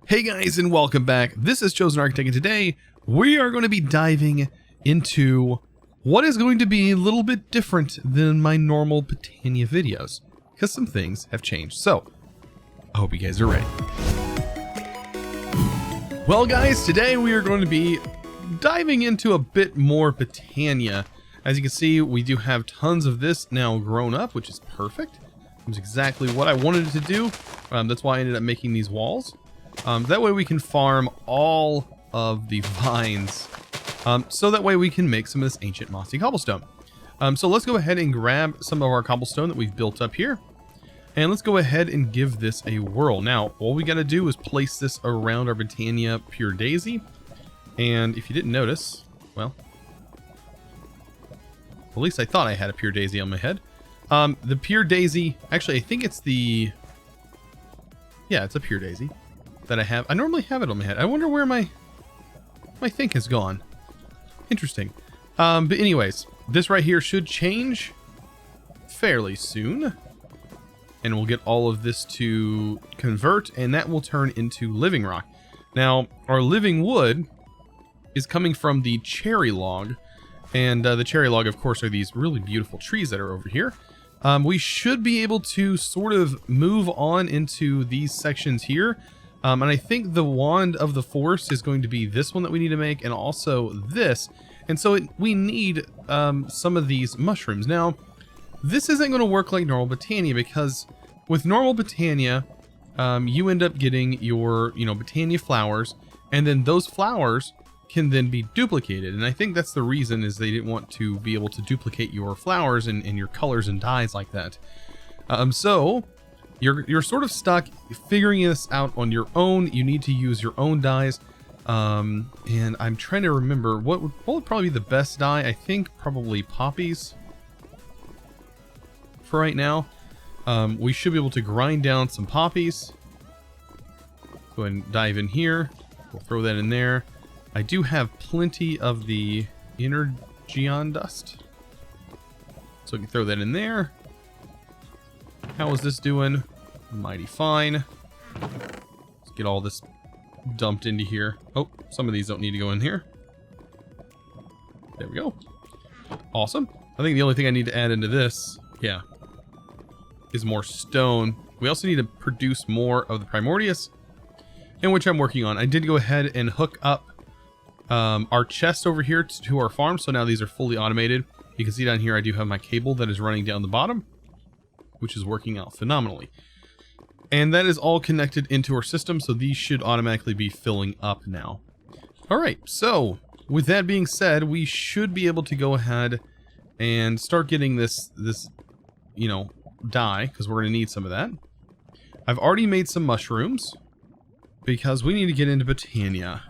Hey guys, and welcome back. This is ChosenArchitect, and today we are going to be diving into what is going to be a little bit different than my normal Botania videos, because some things have changed. So, I hope you guys are ready. Well guys, today we are going to be diving into a bit more Botania. As you can see, we do have tons of this now grown up, which is perfect. It's exactly what I wanted it to do. That's why I ended up making these walls. That way we can farm all of the vines, so that way we can make some of this ancient mossy cobblestone. So let's go ahead and grab some of our cobblestone that we've built up here, and let's go ahead and give this a whirl. Now, all we got to do is place this around our Botania Pure Daisy, and if you didn't notice, well, at least I thought I had a Pure Daisy on my head. The Pure Daisy, actually I think it's the, yeah, it's a Pure Daisy that I have. I normally have it on my head. I wonder where my thing has gone. Interesting. But anyways, this right here should change fairly soon, and we'll get all of this to convert, and that will turn into living rock. Now, our living wood is coming from the cherry log, and the cherry log, of course, are these really beautiful trees that are over here. We should be able to sort of move on into these sections here. And I think the wand of the forest is going to be this one that we need to make, and also this. And so we need some of these mushrooms. Now, this isn't going to work like normal Botania, because with normal Botania, you end up getting your, Botania flowers, and then those flowers can then be duplicated. And I think that's the reason, is they didn't want to be able to duplicate your flowers and your colors and dyes like that. So you're sort of stuck figuring this out on your own. You need to use your own dyes. And I'm trying to remember what would probably be the best dye. I think probably poppies for right now. We should be able to grind down some poppies. Go ahead and dive in here. We'll throw that in there. I do have plenty of the energeon dust, so we can throw that in there. How is this doing? Mighty fine. Let's get all this dumped into here. Oh, some of these don't need to go in here. There we go. Awesome. I think the only thing I need to add into this, yeah, is more stone. We also need to produce more of the Primordius, in which I'm working on. I did go ahead and hook up our chest over here to our farm, so now these are fully automated. You can see down here I do have my cable that is running down the bottom, which is working out phenomenally. And that is all connected into our system, so these should automatically be filling up now. Alright, so with that being said, we should be able to go ahead and start getting this dye, because we're going to need some of that. I've already made some mushrooms, because we need to get into Botania.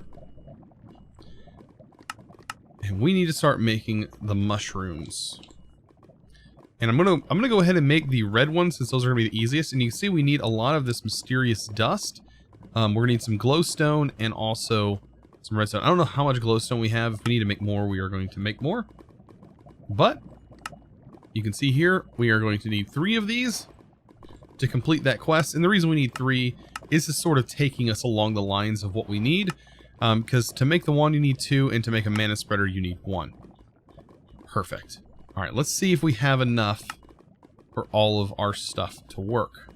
And we need to start making the mushrooms. And I'm gonna go ahead and make the red ones, since those are gonna be the easiest. And you can see we need a lot of this mysterious dust. We're gonna need some glowstone and also some redstone. I don't know how much glowstone we have. If we need to make more, we are going to make more. But you can see here we are going to need 3 of these to complete that quest. And the reason we need 3 is just sort of taking us along the lines of what we need. Because to make the wand you need 2, and to make a mana spreader you need 1. Perfect. Alright, let's see if we have enough for all of our stuff to work.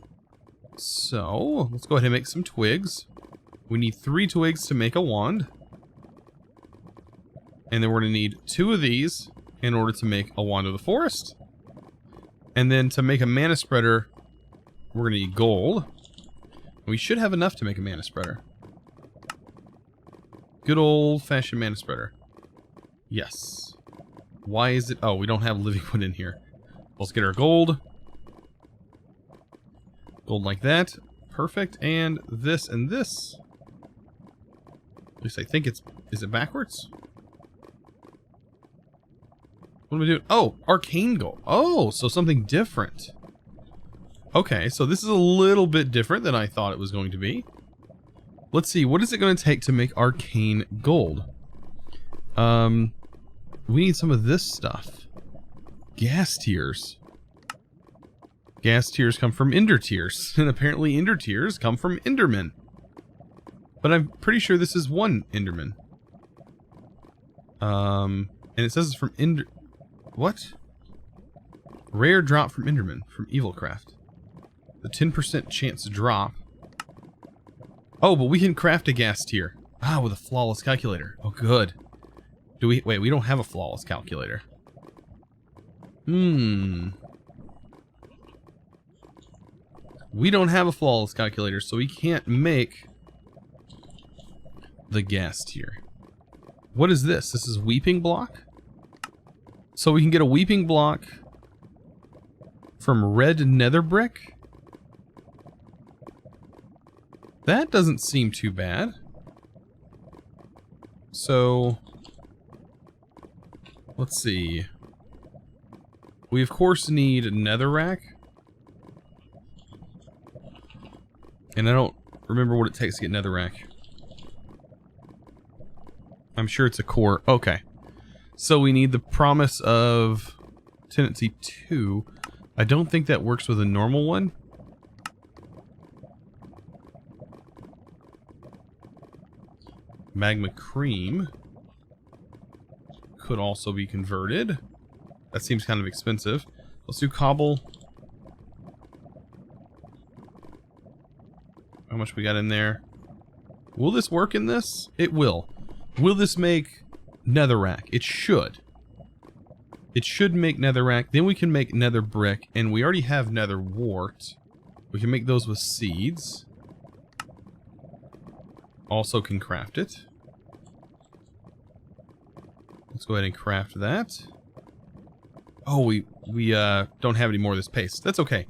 So, let's go ahead and make some twigs. We need 3 twigs to make a wand. And then we're going to need 2 of these in order to make a wand of the forest. And then to make a mana spreader, we're going to need gold. We should have enough to make a mana spreader. Good old-fashioned mana spreader. Yes. Why is it? Oh, we don't have living wood in here. Let's get our gold. Gold like that. Perfect. And this and this. At least I think it's... Is it backwards? What am I doing? Oh, arcane gold. Oh, so something different. Okay, so this is a little bit different than I thought it was going to be. Let's see, what is it going to take to make arcane gold? We need some of this stuff. Gas tears. Gas tears come from ender tears, and apparently ender tears come from endermen. But I'm pretty sure this is one Enderman. And it says it's from what? Rare drop from Enderman from Evilcraft. The 10% chance drop. Oh, but we can craft a gas tier. Ah, with a flawless calculator. Oh, good. Do we... Wait, we don't have a flawless calculator. We don't have a flawless calculator, so we can't make the gas tier. What is this? This is weeping block? So we can get a weeping block from red nether brick? That doesn't seem too bad. So, let's see. We of course need netherrack. And I don't remember what it takes to get netherrack. I'm sure it's a core. Okay. So we need the promise of tendency 2. I don't think that works with a normal one. Magma cream could also be converted. That seems kind of expensive. Let's do cobble. How much we got in there? Will this work in this? It will. Will this make netherrack? It should. It should make netherrack. Then we can make nether brick. And we already have nether wart. We can make those with seeds. Also can craft it. Let's go ahead and craft that. Oh, we don't have any more of this paste. That's okay.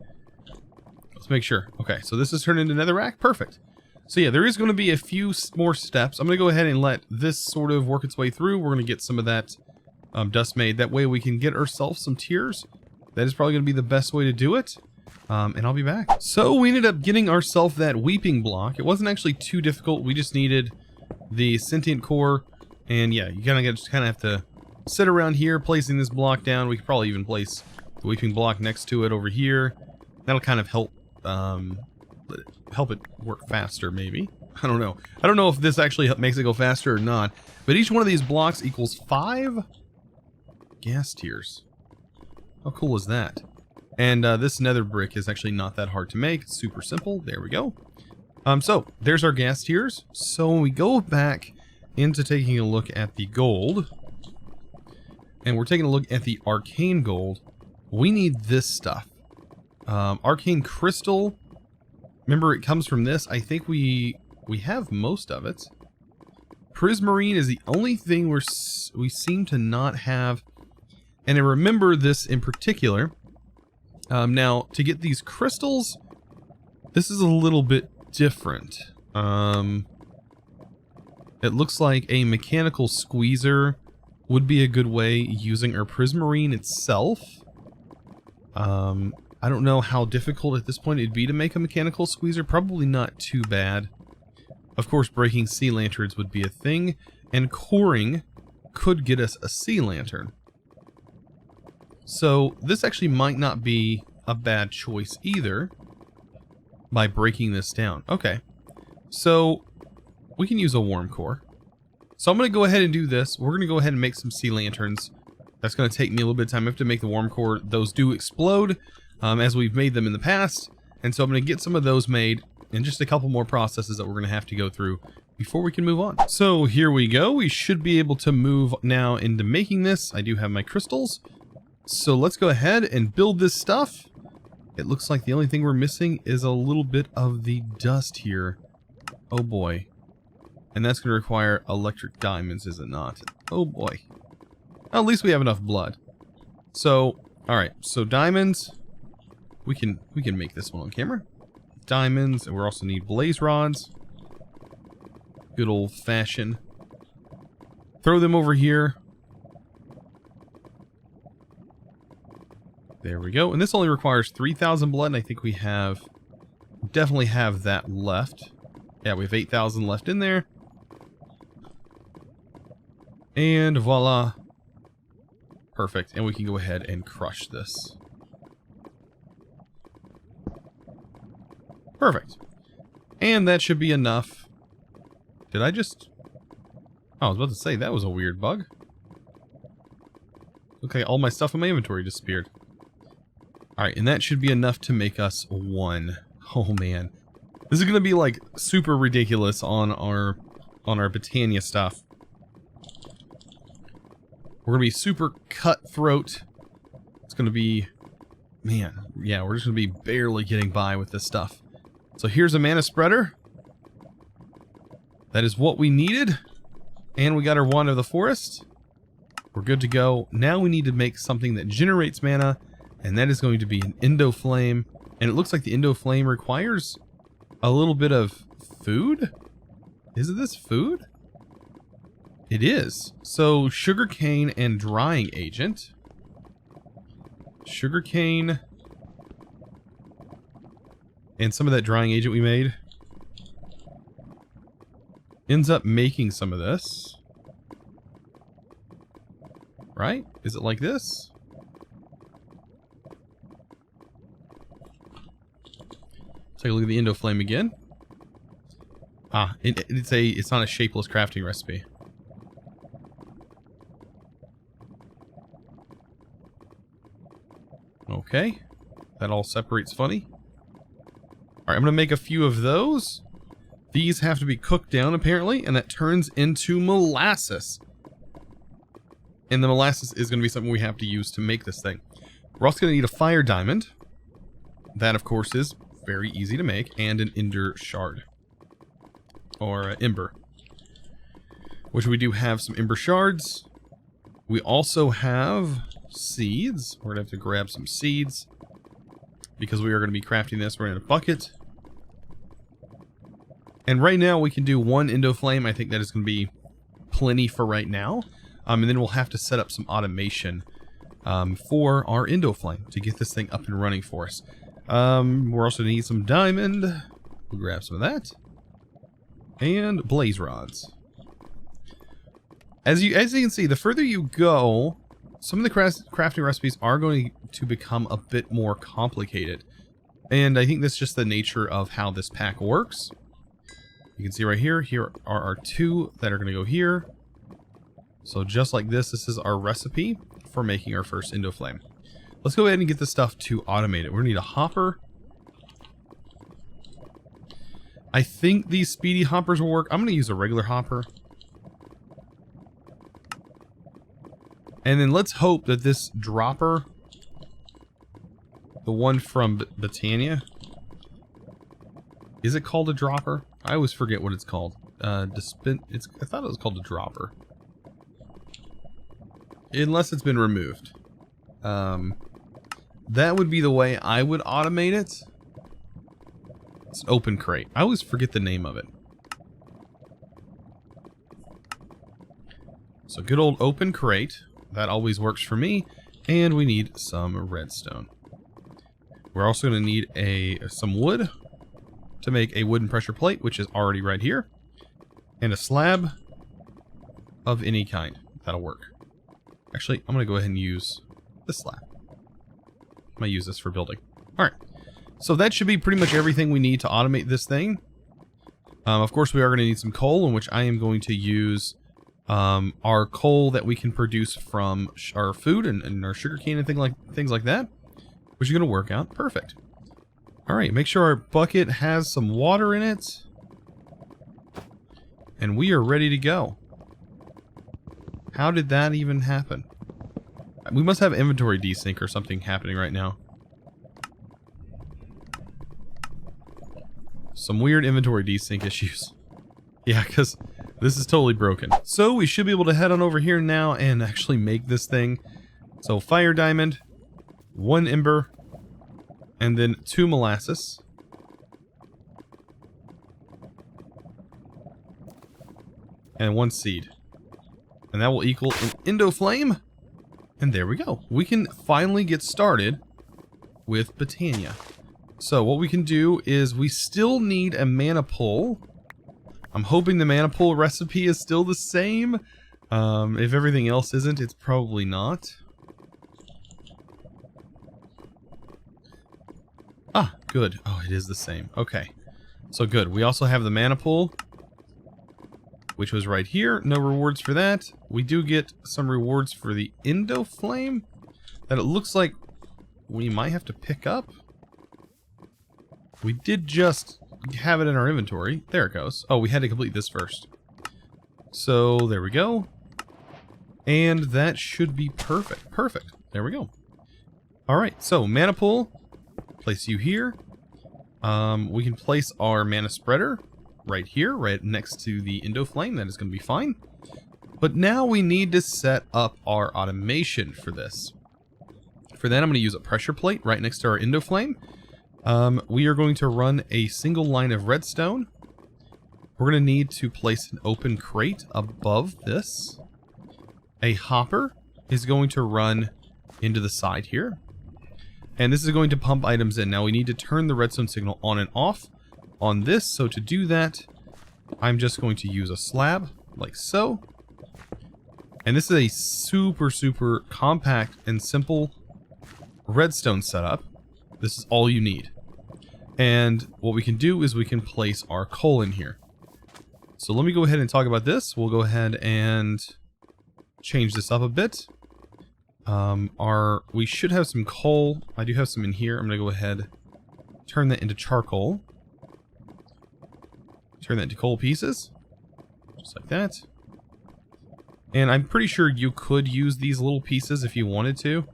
Let's make sure. Okay, so this is turned into netherrack. Perfect. So yeah, there is going to be a few more steps. I'm going to go ahead and let this sort of work its way through. We're going to get some of that dust made. That way we can get ourselves some tiers. That is probably going to be the best way to do it. And I'll be back. So we ended up getting ourselves that weeping block. It wasn't actually too difficult. We just needed the sentient core. And yeah, you kind of have to sit around here placing this block down. We could probably even place the weeping block next to it over here. That'll kind of help it work faster, maybe. I don't know. I don't know if this actually makes it go faster or not. But each one of these blocks equals 5 gas tiers. How cool is that? And this nether brick is actually not that hard to make. It's super simple. There we go. So there's our gas tiers. So when we go back into taking a look at the gold, and we're taking a look at the arcane gold, we need this stuff. Arcane crystal. Remember, it comes from this. I think we have most of it. Prismarine is the only thing we seem to not have. And I remember this in particular. Now, to get these crystals, this is a little bit different. It looks like a mechanical squeezer would be a good way using our prismarine itself. I don't know how difficult at this point it'd be to make a mechanical squeezer. Probably not too bad. Of course, breaking sea lanterns would be a thing, and coring could get us a sea lantern. So this actually might not be a bad choice either by breaking this down. Okay, so we can use a warm core. So I'm going to go ahead and do this. We're going to go ahead and make some sea lanterns. That's going to take me a little bit of time. I have to make the warm core. Those do explode as we've made them in the past. And so I'm going to get some of those made and just a couple more processes that we're going to have to go through before we can move on. So here we go. We should be able to move now into making this. I do have my crystals. So let's go ahead and build this stuff. It looks like the only thing we're missing is a little bit of the dust here. Oh boy. And that's going to require electric diamonds, is it not? Oh boy. At least we have enough blood. So, alright. So diamonds. We can make this one on camera. Diamonds. And we also need blaze rods. Good old fashioned. Throw them over here. There we go. And this only requires 3,000 blood. And I think we definitely have that left. Yeah, we have 8,000 left in there. And voila. Perfect. And we can go ahead and crush this. Perfect. And that should be enough Did I just... Oh, I was about to say, that was a weird bug. Okay, all my stuff in my inventory disappeared. Alright, and that should be enough to make us 1. Oh man. This is gonna be like super ridiculous on our Botania stuff. We're gonna be super cutthroat. It's gonna be... Man, yeah, we're just gonna be barely getting by with this stuff. So here's a mana spreader. That is what we needed. And we got our Wand of the Forest. We're good to go. Now we need to make something that generates mana, and that is going to be an Endo Flame. And it looks like the Endo Flame requires a little bit of food? Is this food? It is. So sugarcane and drying agent. Sugarcane and some of that drying agent we made ends up making some of this. Right? Is it like this? Take a look at the Endo Flame again. Ah, it's not a shapeless crafting recipe. Okay. That all separates funny. Alright, I'm gonna make a few of those. These have to be cooked down apparently, and that turns into molasses. And the molasses is gonna be something we have to use to make this thing. We're also gonna need a fire diamond. That of course is very easy to make, and an ender shard. Or ember. Which we do have some ember shards. We also have seeds. We're gonna have to grab some seeds because we are gonna be crafting this. We're in a bucket. And right now we can do 1 Endo Flame. I think that is gonna be plenty for right now. And then we'll have to set up some automation for our Endo Flame to get this thing up and running for us. We're also gonna need some diamond. We'll grab some of that. And blaze rods. As you can see, the further you go, some of the crafting recipes are going to become a bit more complicated. And I think that's just the nature of how this pack works. You can see right here, here are our 2 that are going to go here. So just like this is our recipe for making our first Endo Flame. Let's go ahead and get this stuff to automate it. We're going to need a hopper. I think these speedy hoppers will work. I'm going to use a regular hopper. And then let's hope that this dropper, the one from Botania, is it called a dropper? I always forget what it's called. I thought it was called a dropper. Unless it's been removed. That would be the way I would automate it. It's an open crate. I always forget the name of it. So good old open crate. That always works for me. And we need some redstone. We're also going to need some wood to make a wooden pressure plate, which is already right here. And a slab of any kind. That'll work. Actually, I'm going to go ahead and use this slab. I'm going to use this for building. Alright. So that should be pretty much everything we need to automate this thing. Of course, we are going to need some coal, in which I am going to use our coal that we can produce from our food and our sugarcane and things like that, which is going to work out perfect. All right, make sure our bucket has some water in it, and we are ready to go. How did that even happen? We must have inventory desync or something happening right now. Some weird inventory desync issues. Yeah, because this is totally broken. So we should be able to head on over here now and actually make this thing. So fire diamond, 1 ember, and then 2 molasses. And 1 seed. And that will equal an Endo Flame. And there we go. We can finally get started with Botania. So what we can do is we still need a mana pull. I'm hoping the mana pull recipe is still the same. If everything else isn't, it's probably not. Ah, good. Oh, it is the same. Okay. So good. We also have the mana pull. which was right here. No rewards for that. We do get some rewards for the Endo flame that it looks like we might have to pick up. We did just have it in our inventory. There it goes. Oh, we had to complete this first. So there we go. And that should be perfect. Perfect. There we go. Alright, so mana pool. Place you here. We can place our mana spreader right here, right next to the Endo flame. That is going to be fine. But now we need to set up our automation for this. For that, I'm going to use a pressure plate right next to our Endo flame. We are going to run a single line of redstone. We're going to need to place an open crate above this. A hopper is going to run into the side here. And this is going to pump items in. Now we need to turn the redstone signal on and off on this. So to do that, I'm just going to use a slab like so. And this is a super compact and simple redstone setup. This is all you need. And what we can do is we can place our coal in here. So let me go ahead and talk about this. We'll go ahead and change this up a bit. We should have some coal. I do have some in here. I'm going to go ahead, turn that into charcoal. Turn that into coal pieces. Just like that. And I'm pretty sure you could use these little pieces if you wanted to.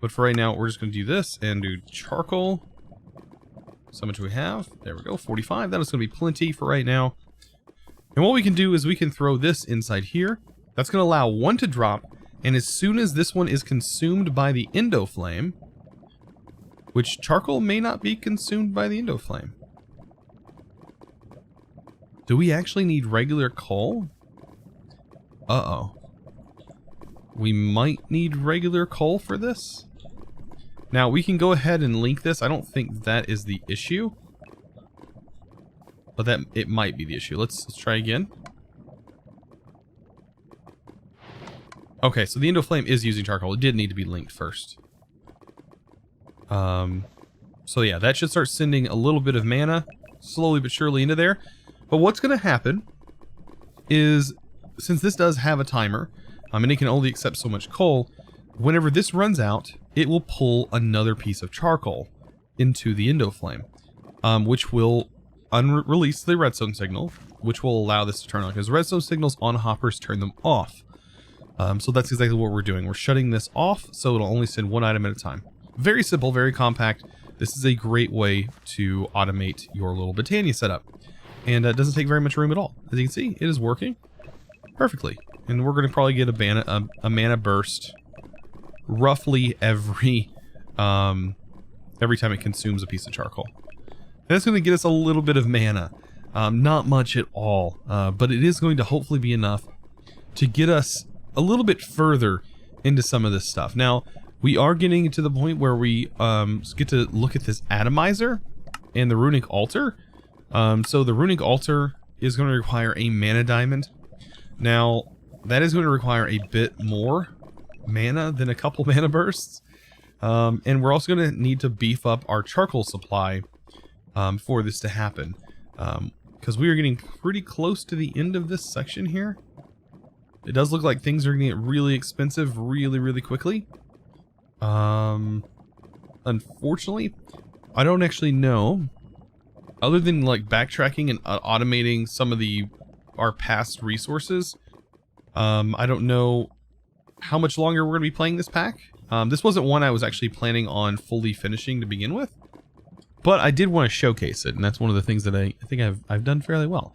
But for right now, we're just going to do this and do charcoal. So much we have. There we go, 45. That is going to be plenty for right now. And what we can do is we can throw this inside here. That's going to allow one to drop. And as soon as this one is consumed by the Endo flame, which charcoal may not be consumed by the Endo flame. Do we actually need regular coal? Uh-oh. We might need regular coal for this. Now, we can go ahead and link this. I don't think that is the issue. But that it might be the issue. Let's try again. Okay, so the Endo flame is using charcoal. It did need to be linked first. So yeah, that should start sending a little bit of mana slowly but surely into there. But what's going to happen is, since this does have a timer, and it can only accept so much coal, whenever this runs out, it will pull another piece of charcoal into the Endo flame, which will release the redstone signal, which will allow this to turn on, because redstone signals on hoppers turn them off. So that's exactly what we're doing. We're shutting this off, so it'll only send one item at a time. Very simple, very compact. This is a great way to automate your little Botania setup. And it doesn't take very much room at all. As you can see, it is working perfectly. And we're going to probably get a mana burst roughly every time it consumes a piece of charcoal. And that's going to get us a little bit of mana. Not much at all, but it is going to hopefully be enough to get us a little bit further into some of this stuff. Now, we are getting to the point where we get to look at this atomizer and the Runic altar. So the Runic altar is going to require a mana diamond. Now, that is going to require a bit more mana than a couple mana bursts. And we're also going to need to beef up our charcoal supply for this to happen. Because we are getting pretty close to the end of this section here. It does look like things are going to get really expensive really quickly. Unfortunately, I don't actually know. Other than like backtracking and automating some of our past resources, I don't know how much longer we're going to be playing this pack. This wasn't one I was actually planning on fully finishing to begin with, but I did want to showcase it, and that's one of the things that I think I've done fairly well.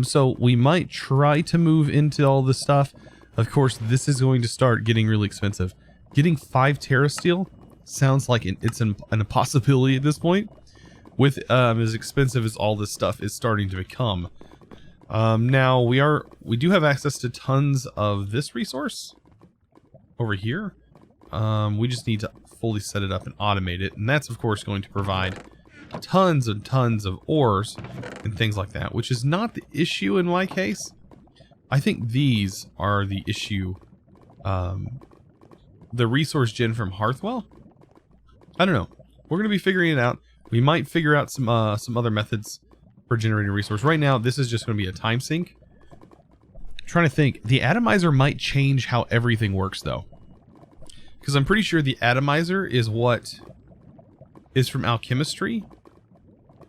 So we might try to move into all this stuff. Of course, this is going to start getting really expensive. Getting 5 terasteel sounds like it's an impossibility at this point, with as expensive as all this stuff is starting to become. Now we do have access to tons of this resource over here. We just need to fully set it up and automate it, and that's of course going to provide tons and tons of ores and things like that, which is not the issue in my case. I think these are the issue. The resource gen from Hearthwell? I don't know. We're going to be figuring it out. We might figure out some other methods for generating resource. Right now, this is just going to be a time sink. I'm trying to think. The atomizer might change how everything works, though. Because I'm pretty sure the atomizer is what is from alchemistry.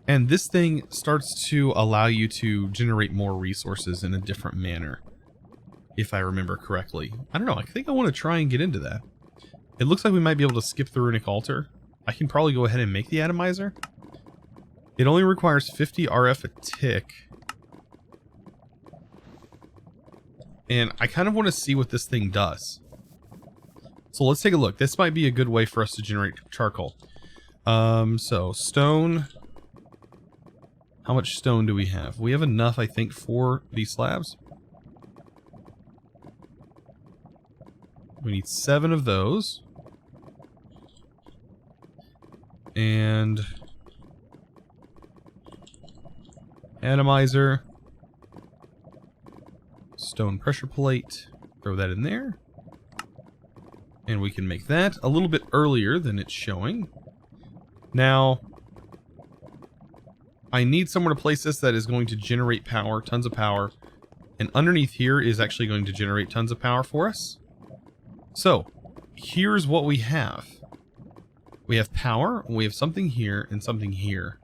And this thing starts to allow you to generate more resources in a different manner. If I remember correctly. I don't know. I think I want to try and get into that. It looks like we might be able to skip the runic altar. I can probably go ahead and make the atomizer. It only requires 50 RF a tick. And I kind of want to see what this thing does. So let's take a look. This might be a good way for us to generate charcoal. So stone. How much stone do we have? We have enough, I think, for these slabs. We need 7 of those. And atomizer. Stone pressure plate. Throw that in there. And we can make that a little bit earlier than it's showing. Now, I need somewhere to place this that is going to generate power, tons of power. And underneath here is actually going to generate tons of power for us. So, here's what we have. We have power, we have something here, and something here.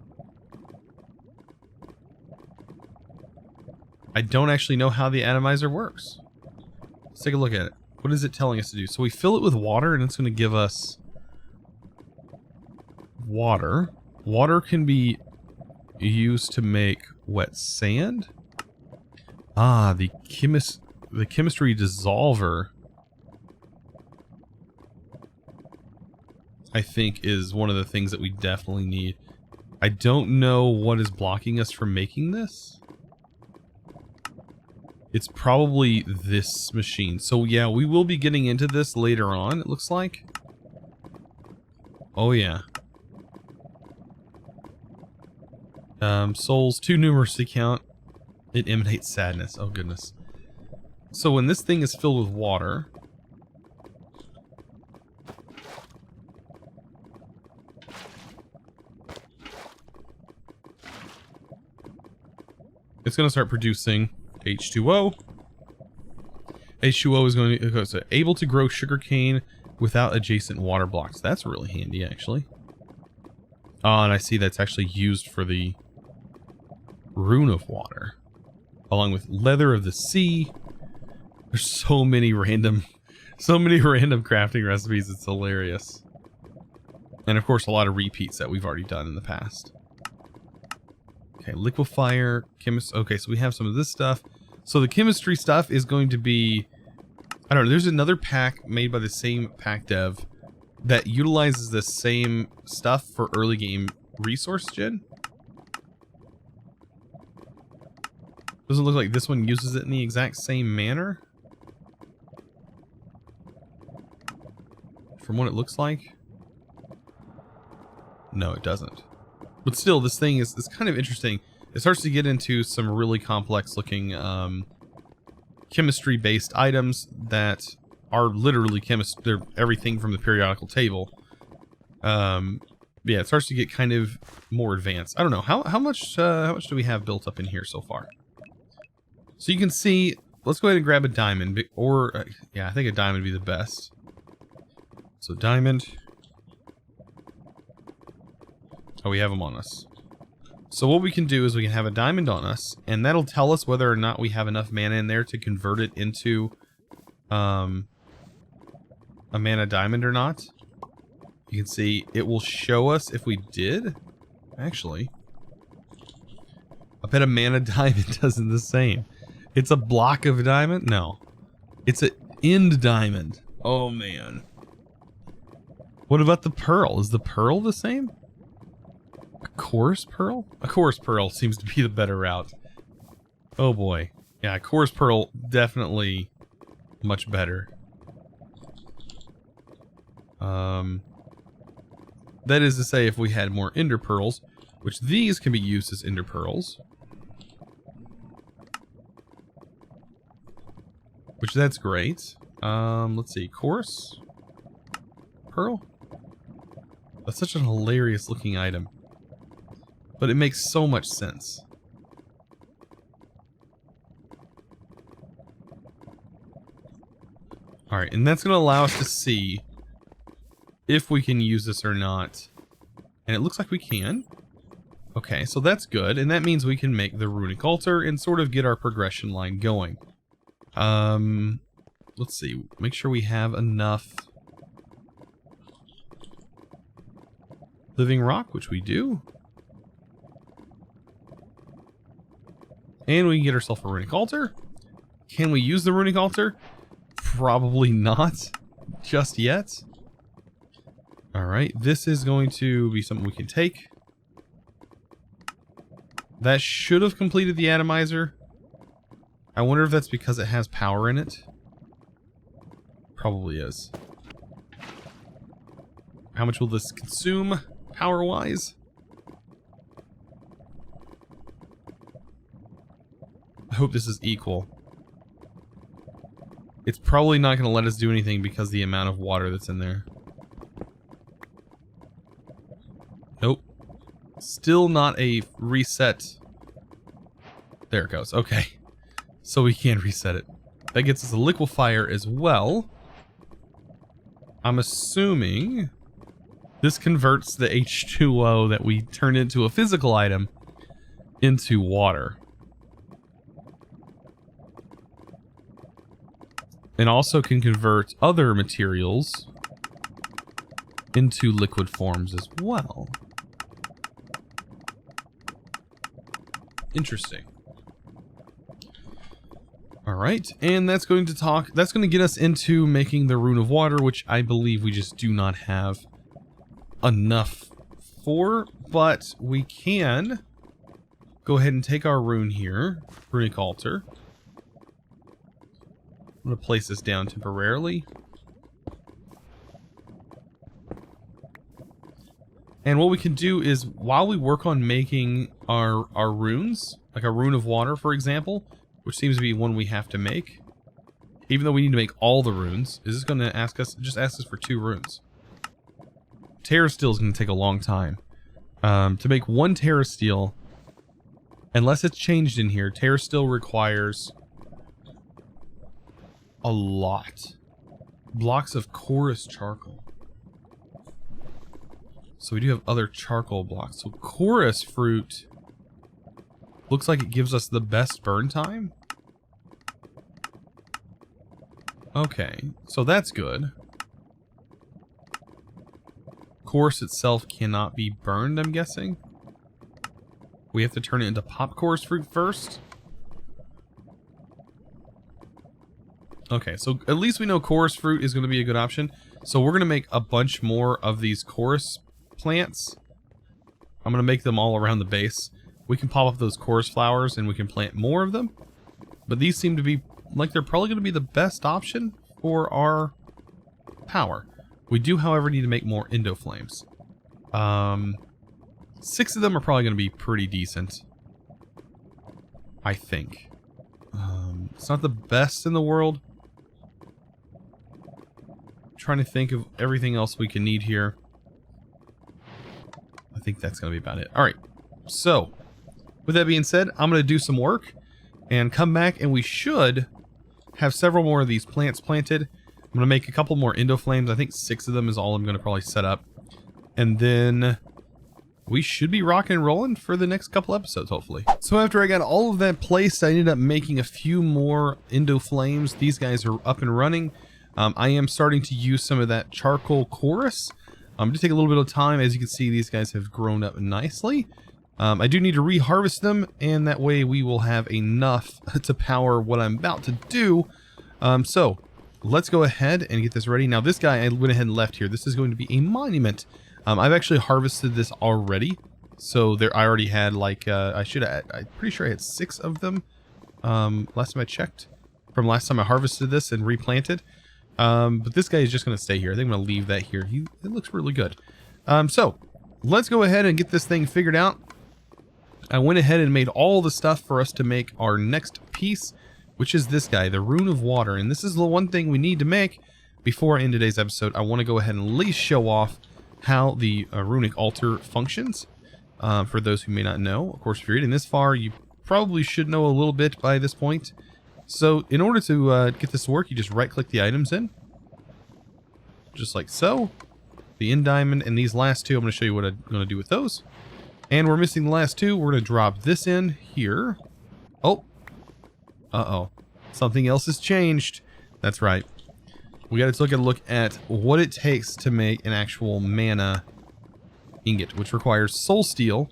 I don't actually know how the atomizer works. Let's take a look at it. What is it telling us to do? So we fill it with water, and it's going to give us water. Water can be used to make wet sand. Ah, the chemistry dissolver, I think, is one of the things that we definitely need. I don't know what is blocking us from making this. It's probably this machine. So yeah, we will be getting into this later on, it looks like. Oh yeah. Souls too numerous to count. It emanates sadness. Oh goodness. So when this thing is filled with water, it's going to start producing H2O. H2O is going to go able to grow sugarcane without adjacent water blocks. That's really handy, actually. Oh, and I see that's actually used for the rune of water, along with leather of the sea. There's so many random crafting recipes. It's hilarious. And of course, a lot of repeats that we've already done in the past. Okay, liquefier, chemist. Okay, so we have some of this stuff. So the chemistry stuff is going to be, I don't know, there's another pack made by the same pack dev that utilizes the same stuff for early game resource gen. Doesn't look like this one uses it in the exact same manner. From what it looks like. No, it doesn't. But still, this thing is kind of interesting. It starts to get into some really complex looking chemistry-based items that are literally they're everything from the periodical table. Yeah, it starts to get kind of more advanced. I don't know, how much do we have built up in here so far? So you can see, let's go ahead and grab a diamond, or yeah, I think a diamond would be the best. So diamond. Oh, we have them on us. So what we can do is we can have a diamond on us, and that'll tell us whether or not we have enough mana in there to convert it into a mana diamond or not. You can see it will show us if we did. Actually, I bet a mana diamond does the same. It's a block of diamond? No. It's an end diamond. Oh man. What about the pearl? Is the pearl the same? A coarse pearl? A coarse pearl seems to be the better route. Oh boy. Yeah, coarse pearl definitely much better. That is to say, if we had more ender pearls, which these can be used as ender pearls. Which that's great. Let's see, coarse pearl? That's such a hilarious looking item. But it makes so much sense. All right, and that's going to allow us to see if we can use this or not. And it looks like we can. Okay, so that's good, and that means we can make the Runic altar and sort of get our progression line going. Let's see, make sure we have enough living rock, which we do. And we can get ourselves a Runic altar. Can we use the Runic altar? Probably not just yet. Alright, this is going to be something we can take. That should have completed the atomizer. I wonder if that's because it has power in it. Probably is. How much will this consume power-wise? I hope this is equal. It's probably not going to let us do anything because of the amount of water that's in there. Nope. Still not a reset. There it goes. Okay. So we can reset it. That gets us a liquefier as well. I'm assuming this converts the H2O that we turned into a physical item into water. And also can convert other materials into liquid forms as well. Interesting. Alright, and that's going to get us into making the Rune of Water, which I believe we just do not have enough for, but we can go ahead and take our rune here, Runic altar. I'm going to place this down temporarily. And what we can do is, while we work on making our runes, like a Rune of Water, for example, which seems to be one we have to make, even though we need to make all the runes, is this going to ask us, just ask us for 2 runes. Terra Steel is going to take a long time. To make 1 Terra Steel, unless it's changed in here, Terra Steel requires a lot. Blocks of chorus charcoal. So we do have other charcoal blocks. So chorus fruit looks like it gives us the best burn time. Okay, so that's good. Chorus itself cannot be burned, I'm guessing. We have to turn it into pop chorus fruit first. Okay, so at least we know chorus fruit is going to be a good option. So we're going to make a bunch more of these chorus plants. I'm going to make them all around the base. We can pop up those chorus flowers and we can plant more of them. But these seem to be like they're probably going to be the best option for our power. We do, however, need to make more Endo flames. 6 of them are probably going to be pretty decent, I think. It's not the best in the world. I'm trying to think of everything else we can need here. I think that's going to be about it. Alright, so with that being said, I'm going to do some work and come back, and we should have several more of these plants planted. I'm going to make a couple more Endo flames. I think 6 of them is all I'm going to probably set up. And then we should be rocking and rolling for the next couple episodes, hopefully. So after I got all of that placed, I ended up making a few more Endo flames. These guys are up and running. I am starting to use some of that charcoal chorus. Just take a little bit of time. As you can see, these guys have grown up nicely. I do need to reharvest them, and that way we will have enough to power what I'm about to do. So let's go ahead and get this ready. Now this guy, I went ahead and left here. This is going to be a monument. I've actually harvested this already. So there, I already had like, I'm pretty sure I had 6 of them. Last time I checked, from last time I harvested this and replanted. But this guy is just going to stay here. I think I'm going to leave that here. It looks really good. So let's go ahead and get this thing figured out. I went ahead and made all the stuff for us to make our next piece, which is this guy, the Rune of Water. And this is the one thing we need to make before I end today's episode. I want to go ahead and at least show off how the Runic altar functions. For those who may not know, of course, if you're getting this far, you probably should know a little bit by this point. So in order to get this to work, you just right click the items in. Just like so. The end diamond and these last two, I'm going to show you what I'm going to do with those. And we're missing the last two. We're going to drop this in here. Oh. Uh-oh. Something else has changed. That's right. We got to take a look at what it takes to make an actual mana ingot, which requires soul steel.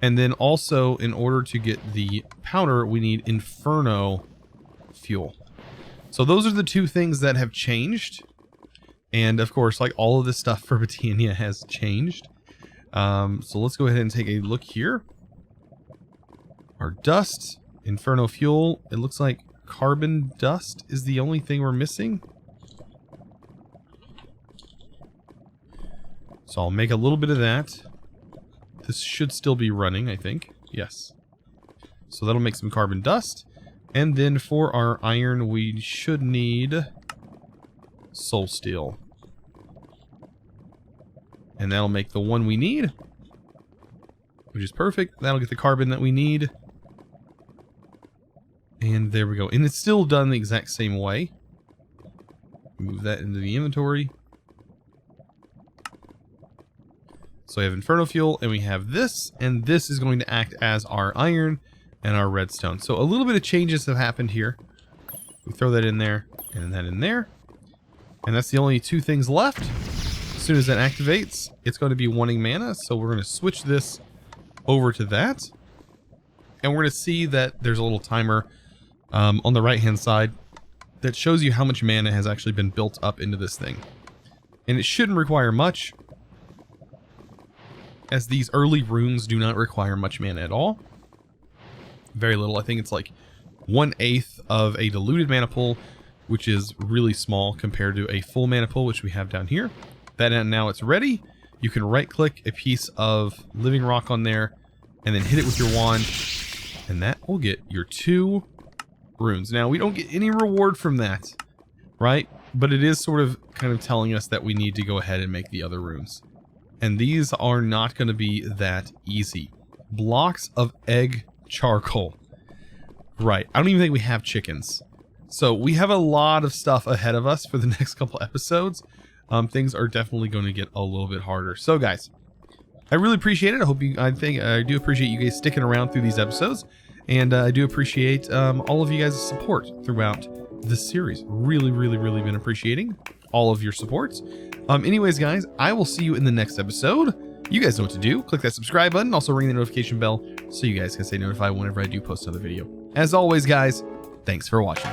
And then also, in order to get the powder, we need inferno fuel. So those are the two things that have changed. And of course, like all of this stuff for Botania has changed. So let's go ahead and take a look here. Our dust, inferno fuel. It looks like carbon dust is the only thing we're missing. So I'll make a little bit of that. This should still be running, I think. Yes. So that'll make some carbon dust. And then for our iron, we should need soul steel. And that'll make the one we need, which is perfect. That'll get the carbon that we need. And there we go. And it's still done the exact same way. Move that into the inventory. So we have inferno fuel, and we have this, and this is going to act as our iron and our redstone. So a little bit of changes have happened here. We throw that in there, and that in there. And that's the only two things left. As soon as that activates, it's going to be wanting mana, so we're going to switch this over to that. And we're going to see that there's a little timer on the right-hand side that shows you how much mana has actually been built up into this thing. And it shouldn't require much, as these early runes do not require much mana at all. Very little. I think it's like 1/8 of a diluted mana pool, which is really small compared to a full mana pool, which we have down here. That, and now it's ready. You can right click a piece of living rock on there and then hit it with your wand, and that will get your 2 runes. Now, we don't get any reward from that, right? But it is sort of kind of telling us that we need to go ahead and make the other runes. And these are not going to be that easy. Blocks of egg charcoal. Right. I don't even think we have chickens. So we have a lot of stuff ahead of us for the next couple episodes. Things are definitely going to get a little bit harder. So guys, I really appreciate it. I do appreciate you guys sticking around through these episodes. And I do appreciate all of you guys' support throughout this series. Really, really, really been appreciating all of your supports. Anyways, guys, I will see you in the next episode. You guys know what to do. Click that subscribe button. Also ring the notification bell so you guys can stay notified whenever I do post another video. As always, guys, thanks for watching.